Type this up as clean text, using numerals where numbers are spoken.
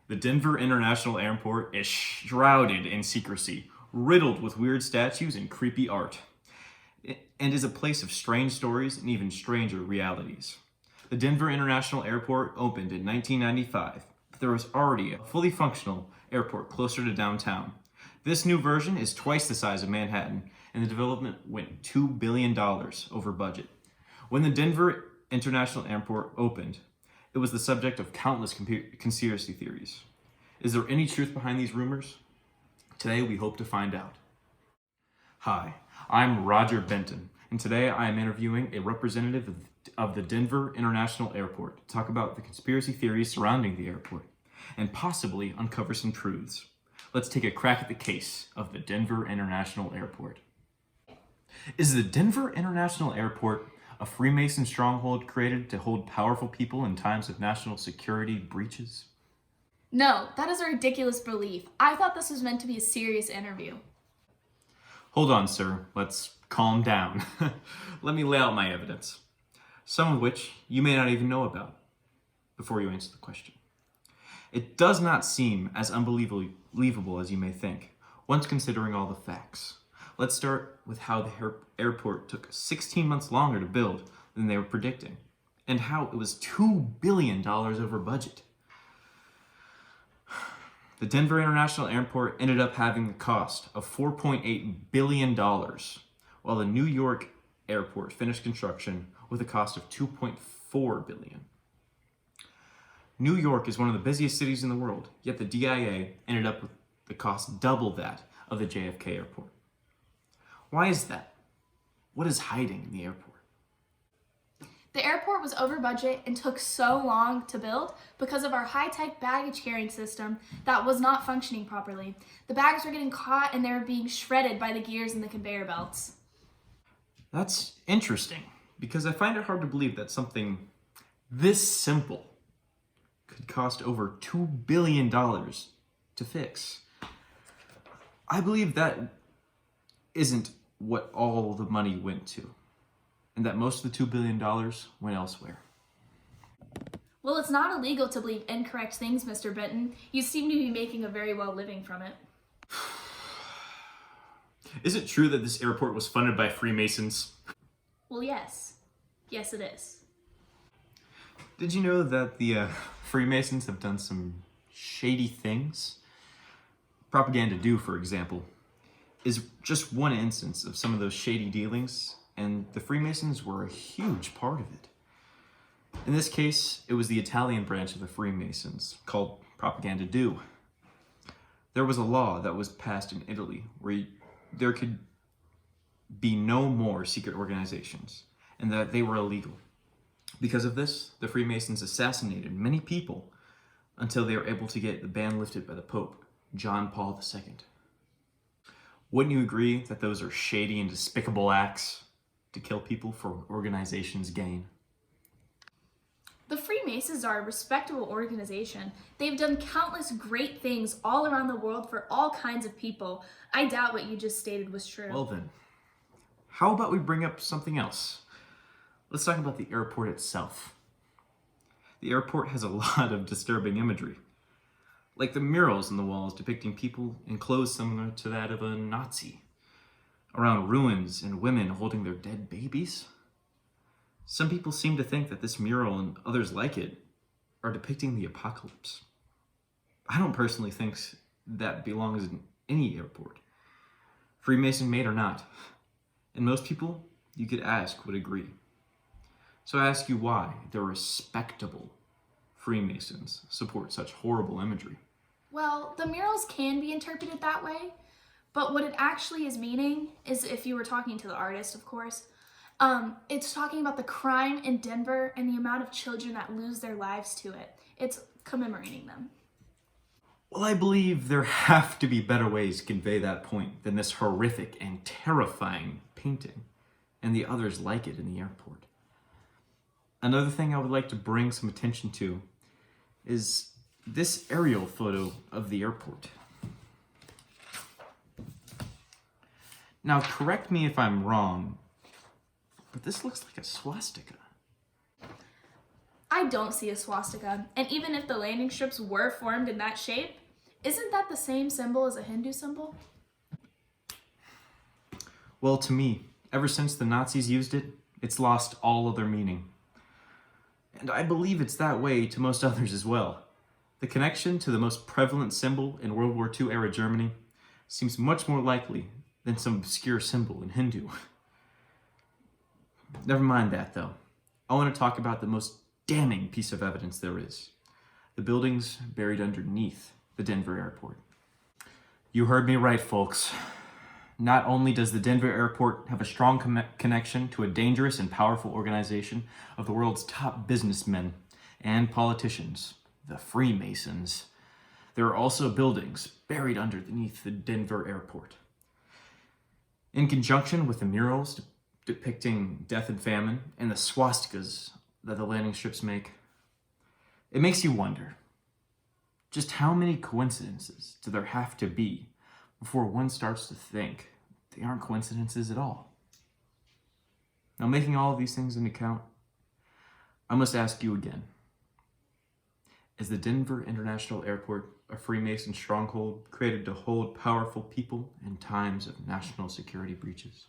The Denver International Airport is shrouded in secrecy, riddled with weird statues and creepy art, and is a place of strange stories and even stranger realities. The Denver International Airport opened in 1995, but there was already a fully functional airport closer to downtown. This new version is twice the size of Manhattan, and the development went $2 billion over budget. When the Denver International Airport opened, it was the subject of countless conspiracy theories. Is there any truth behind these rumors? Today we hope to find out. Hi, I'm Roger Benton, and today I am interviewing a representative of the Denver International Airport to talk about the conspiracy theories surrounding the airport and possibly uncover some truths. Let's take a crack at the case of the Denver International Airport. Is the Denver International Airport a Freemason stronghold created to hold powerful people in times of national security breaches? No, that is a ridiculous belief. I thought this was meant to be a serious interview. Hold on, sir. Let's calm down. Let me lay out my evidence, some of which you may not even know about, before you answer the question. It does not seem as unbelievable as you may think, once considering all the facts. Let's start with how the airport took 16 months longer to build than they were predicting, and how it was $2 billion over budget. The Denver International Airport ended up having the cost of $4.8 billion, while the New York airport finished construction with a cost of $2.4 billion. New York is one of the busiest cities in the world, yet the DIA ended up with the cost double that of the JFK airport. Why is that? What is hiding in the airport? The airport was over budget and took so long to build because of our high-tech baggage carrying system that was not functioning properly. The bags were getting caught and they were being shredded by the gears and the conveyor belts. That's interesting, because I find it hard to believe that something this simple could cost over $2 billion to fix. I believe that isn't what all the money went to, and that most of the $2 billion went elsewhere. Well, it's not illegal to believe incorrect things, Mr. Benton. You seem to be making a very well living from it. Is it true that this airport was funded by Freemasons? Well, yes. Yes, it is. Did you know that the Freemasons have done some shady things? Propaganda Do, for example, is just one instance of some of those shady dealings, and the Freemasons were a huge part of it. In this case, it was the Italian branch of the Freemasons, called Propaganda Do. There was a law that was passed in Italy where there could be no more secret organizations, and that they were illegal. Because of this, the Freemasons assassinated many people until they were able to get the ban lifted by the Pope, John Paul II. Wouldn't you agree that those are shady and despicable acts to kill people for an organization's gain? The Freemasons are a respectable organization. They've done countless great things all around the world for all kinds of people. I doubt what you just stated was true. Well then, how about we bring up something else? Let's talk about the airport itself. The airport has a lot of disturbing imagery, like the murals on the walls depicting people in clothes similar to that of a Nazi, around ruins and women holding their dead babies. Some people seem to think that this mural and others like it are depicting the apocalypse. I don't personally think that belongs in any airport, Freemason made or not, and most people you could ask would agree. So I ask you why the respectable Freemasons support such horrible imagery. Well, the murals can be interpreted that way, but what it actually is meaning is, if you were talking to the artist, of course, it's talking about the crime in Denver and the amount of children that lose their lives to it. It's commemorating them. Well, I believe there have to be better ways to convey that point than this horrific and terrifying painting and the others like it in the airport. Another thing I would like to bring some attention to is this aerial photo of the airport. Now, correct me if I'm wrong, but this looks like a swastika. I I don't see a swastika, and even if the landing strips were formed in that shape, isn't that the same symbol as a Hindu symbol? Well, to me, ever since the Nazis used it, it's lost all of their meaning. And I believe it's that way to most others as well. The connection to the most prevalent symbol in World War II era Germany seems much more likely than some obscure symbol in Hindu. Never mind that, though. I want to talk about the most damning piece of evidence there is. The buildings buried underneath the Denver airport. You heard me right, folks. Not only does the Denver airport have a strong connection to a dangerous and powerful organization of the world's top businessmen and politicians, the Freemasons, there are also buildings buried underneath the Denver airport. In conjunction with the murals depicting death and famine and the swastikas that the landing strips make, it makes you wonder, just how many coincidences do there have to be before one starts to think they aren't coincidences at all? Now, making all of these things into account, I must ask you again, is the Denver International Airport a Freemason stronghold created to hold powerful people in times of national security breaches?